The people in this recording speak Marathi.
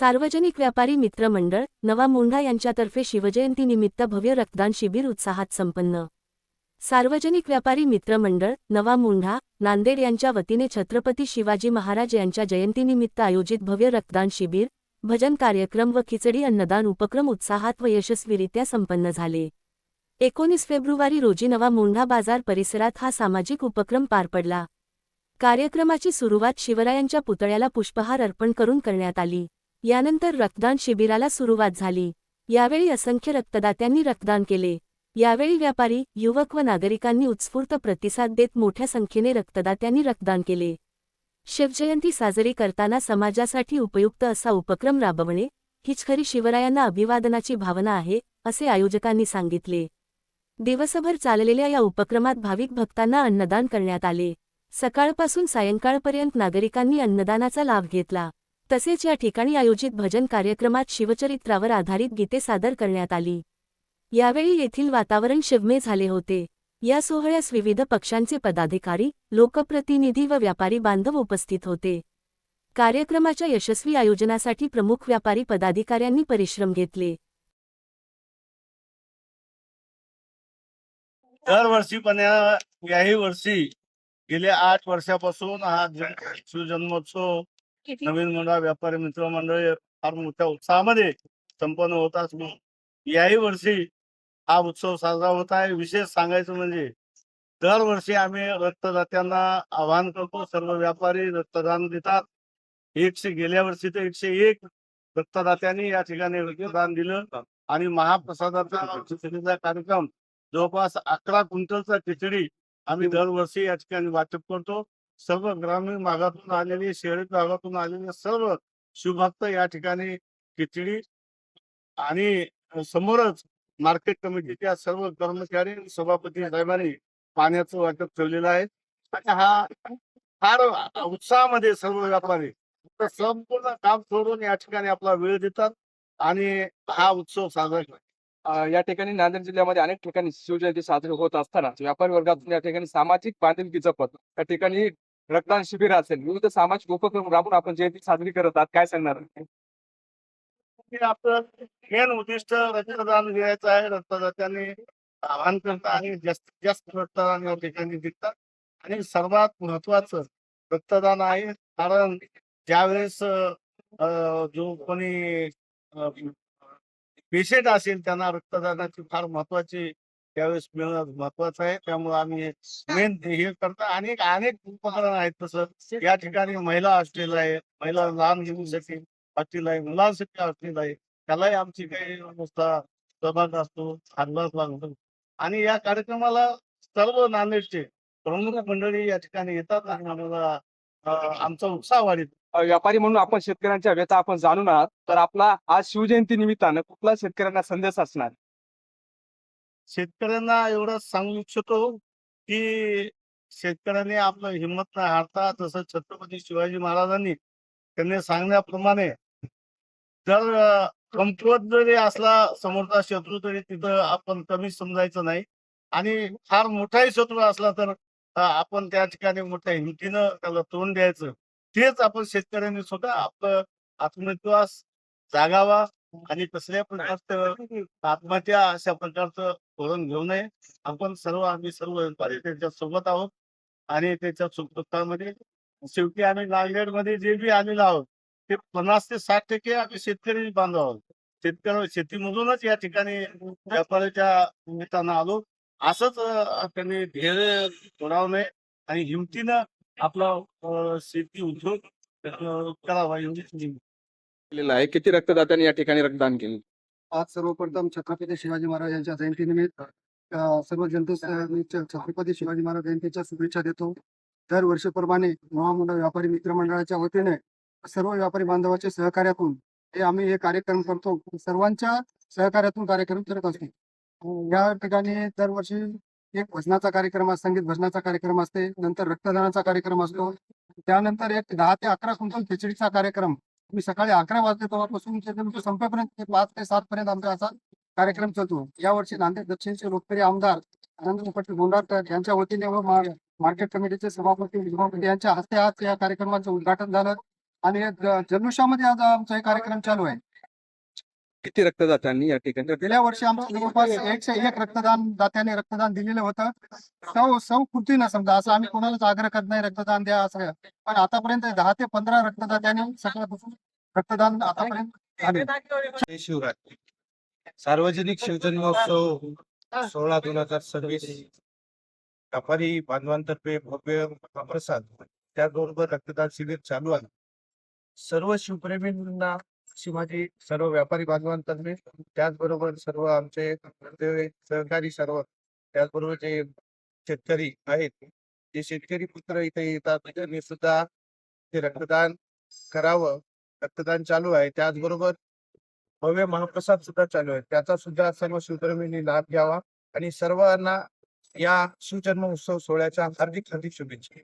सार्वजनिक व्यापारी मित्र मंडळ नवा मोंढा यांच्यातर्फे शिवजयंतीनिमित्त भव्य रक्तदान शिबिर उत्साहात संपन्न। सार्वजनिक व्यापारी मित्र मंडळ नवा मोंढा नांदेड यांच्या वतीने छत्रपती शिवाजी महाराज यांच्या जयंतीनिमित्त आयोजित भव्य रक्तदान शिबिर, भजन कार्यक्रम व खिचडी अन्नदान उपक्रम उत्साहात व यशस्वीरित्या संपन्न झाले। 19 फेब्रुवारी रोजी नवा मोंढा बाजार परिसरात हा सामाजिक उपक्रम पार पडला। कार्यक्रमाची सुरुवात शिवरायांच्या पुतळ्याला पुष्पहार अर्पण करून करण्यात आली। यानंतर रक्तदान शिबिराला सुरुवात झाली। यावेळी असंख्य रक्तदात्यांनी रक्तदान केले। यावेळी व्यापारी, युवक व नागरिकांनी उत्स्फूर्त प्रतिसाद देत मोठ्या संख्येने रक्तदात्यांनी रक्तदान केले। शिवजयंती साजरी करताना समाजासाठी उपयुक्त असा उपक्रम राबवणे हीच खरी शिवरायांना अभिवादनाची भावना आहे, असे आयोजकांनी सांगितले। दिवसभर चाललेल्या या उपक्रमात भाविक भक्तांना अन्नदान करण्यात आले। सकाळपासून सायंकाळपर्यंत नागरिकांनी अन्नदानाचा लाभ घेतला। तसेच या ठिकाणी आयोजित भजन कार्यक्रमात शिवचरित्रावर आधारित गीते सादर करण्यात आली। यावेळी येथील वातावरण शिवमय झाले होते। या सोहळ्यास विविध पक्षांचे पदाधिकारी, लोकप्रतिनिधी व व्यापारी बांधव उपस्थित होते। कार्यक्रमाच्या यशस्वी आयोजनासाठी प्रमुख व्यापारी पदाधिकाऱ्यांनी परिश्रम घेतले। दरवर्षी पण याही वर्षी गेल्या 8 वर्षापासून हा शिवजन्मोत्सव नवीन मोंढा व्यापारी मित्र मंडळ फार मोठ्या उत्साहामध्ये संपन्न होत असून याही वर्षी हा उत्सव साजरा होत आहे। विशेष सांगायचं म्हणजे दरवर्षी आम्ही रक्तदात्यांना आवाहन करतो, सर्व व्यापारी रक्तदान देतात। गेल्या वर्षी तर 101 रक्तदात्यांनी या ठिकाणी रक्तदान दिलं आणि महाप्रसादाचा खिचडीचा कार्यक्रम जवळपास 11 क्विंटलचा खिचडी आम्ही दरवर्षी या ठिकाणी वाटप करतो। सर्व ग्रामीण भागातून आलेले, शहरी भागातून आलेले सर्व शिवभक्त या ठिकाणी खिचडी आणि समोरच मार्केट कमिटीच्या सर्व कर्मचारी, सभापती साहेबांनी पाण्याचं वाटप ठेवलेलं आहे। आणि हा फार उत्साहामध्ये सर्व व्यापारी संपूर्ण काम सोडून या ठिकाणी आपला वेळ देतात आणि हा उत्सव साजरा करतात। या ठिकाणी नांदेड जिल्ह्यामध्ये अनेक ठिकाणी शिवजयंती साजरी होत असताना व्यापारी वर्गातून या ठिकाणी सामाजिक बांधिलकी जपत या ठिकाणी रक्तदान शिबिर असेल, विविध सामाजिक उपक्रम राबून आपण जयंती साजरी करत आहात, काय सांगणार? आपलं मेन उद्दिष्ट रक्तदान द्यायचं आहे। रक्तदात्यांनी आवाहन करतात आणि जास्तीत जास्त रक्तदान या ठिकाणी देतात आणि सर्वात महत्वाचं रक्तदान आहे। कारण ज्यावेळेस जो कोणी पेशंट असेल त्यांना रक्तदानाची फार महत्वाची त्यावेळेस मिळणं महत्वाचं आहे। त्यामुळे आम्ही मेन हे करतो। अनेक उपकरण आहेत। तसं या ठिकाणी महिला हॉस्टेल आहे, महिला लहान मुलांसाठी हॉस्टेल आहे, मुलांसाठी हॉस्टेल आहे, त्यालाही आमची काही नुसता सहभाग असतो, हातभार लागतो आणि या कार्यक्रमाला सर्व नांदेडचे प्रमुख मंडळी या ठिकाणी येतात आणि आम्हाला आमचा उत्साह वाढतो। व्यापारी म्हणून आपण शेतकऱ्यांच्या व्यथा आपण जाणून आहात, तर आपला आज शिवजयंती निमित्तानं कुठला शेतकऱ्यांना संदेश असणार? शेतकऱ्यांना एवढंच सांगू इच्छितो की शेतकऱ्यांनी आपलं हिंमत न हारता, जसं छत्रपती शिवाजी महाराजांनी त्यांनी सांगण्याप्रमाणे जर कमकुवत जरी असला समोरचा शत्रू तरी तिथं आपण कमी समजायचं नाही आणि फार मोठाही शत्रू असला तर आपण त्या ठिकाणी मोठ्या हिमतीनं त्याला तोंड द्यायचं। तेच आपण शेतकऱ्यांनी स्वतः आपलं आत्मविश्वास जागावा आणि कसल्या प्रकारचं आत्महत्या अशा प्रकारचं धोरण घेऊ नये। आम्ही सर्व व्यापारी त्यांच्या सोबत आहोत आणि त्याच्या सुखदुःखामध्ये शेवटी आम्ही नांदेडमध्ये जे बी आलेलो आहोत ते 50 ते 60% आम्ही शेतकरी बांधव आहोत। शेतीमधूनच या ठिकाणी व्यापाऱ्याच्या निमित्तानं आलो। असंच त्यांनी धैर्य सोडावू नये आणि हिमतीनं आपला शेती उद्योग करावा एवढीच आहे। किती रक्तदात्यांनी या ठिकाणी रक्तदान केले? आज सर्वप्रथम छत्रपती शिवाजी महाराज यांच्या जयंतीनिमित्त सर्व जनतेस छत्रपती शिवाजी महाराज जयंतीच्या शुभेच्छा देतो। दरवर्षीप्रमाणे नवा मोंढा व्यापारी मित्र मंडळाच्या वतीने सर्व व्यापारी बांधवाच्या सहकार्यातून आम्ही हे कार्यक्रम करतो। सर्वांच्या सहकार्यातून कार्यक्रम करत असतो। या ठिकाणी दरवर्षी एक भजनाचा कार्यक्रम, संगीत भजनाचा कार्यक्रम असते, नंतर रक्तदानाचा कार्यक्रम असतो, त्यानंतर एक 10 ते 11 क्विंटल खिचडीचा कार्यक्रम मी सकाळी 11 वाजले तेव्हापासून संपेपर्यंत 5 ते 7 पर्यंत आमचा असा कार्यक्रम चालतो। यावर्षी नांदेड दक्षिणचे लोकप्रिय आमदार आनंद पाटील गोंडारकर यांच्या वतीने व मार्केट कमिटीचे सभापती यांच्या हस्ते आज या कार्यक्रमाचं उद्घाटन झालं। आणि जल्लोषामध्ये आज आमचा एक कार्यक्रम चालू आहे. किती रक्तदात्यांनी या ठिकाणी गेल्या वर्षी आमचं जवळपास 101 रक्तदान दात्याने रक्तदान दिलेलं होतं. सौ कृतीनं समजा असं आम्ही कोणालाच आग्रह करत नाही रक्तदान द्या असं, पण आतापर्यंत 10 ते 15 रक्तदात्यांनी सकाळपासून रक्तदान आतापर्यंत झाले. जय शिवराय. सार्वजनिक शिवजन्मोत्सव 16/2026 व्यापारी बांधवांतर्फे भव्य महाप्रसाद त्याचबरोबर रक्तदान शिबिर चालू आहे. सर्व शिवप्रेमींना अशी माझी सर्व व्यापारी बांधवांतर्फे, त्याचबरोबर सर्व आमचे सहकारी सर्व, त्याचबरोबर जे शेतकरी आहेत, जे शेतकरी पुत्र इथे येतात त्यांनी सुद्धा ते रक्तदान करावं. रक्तदान चालू आहे, त्याचबरोबर भव्य महाप्रसाद सुद्धा चालू आहे. त्याचा सुद्धा सर्व शिवप्रेमींनी लाभ घ्यावा आणि सर्वांना या शिवजन्म उत्सव सोहळ्याच्या हार्दिक हार्दिक शुभेच्छा.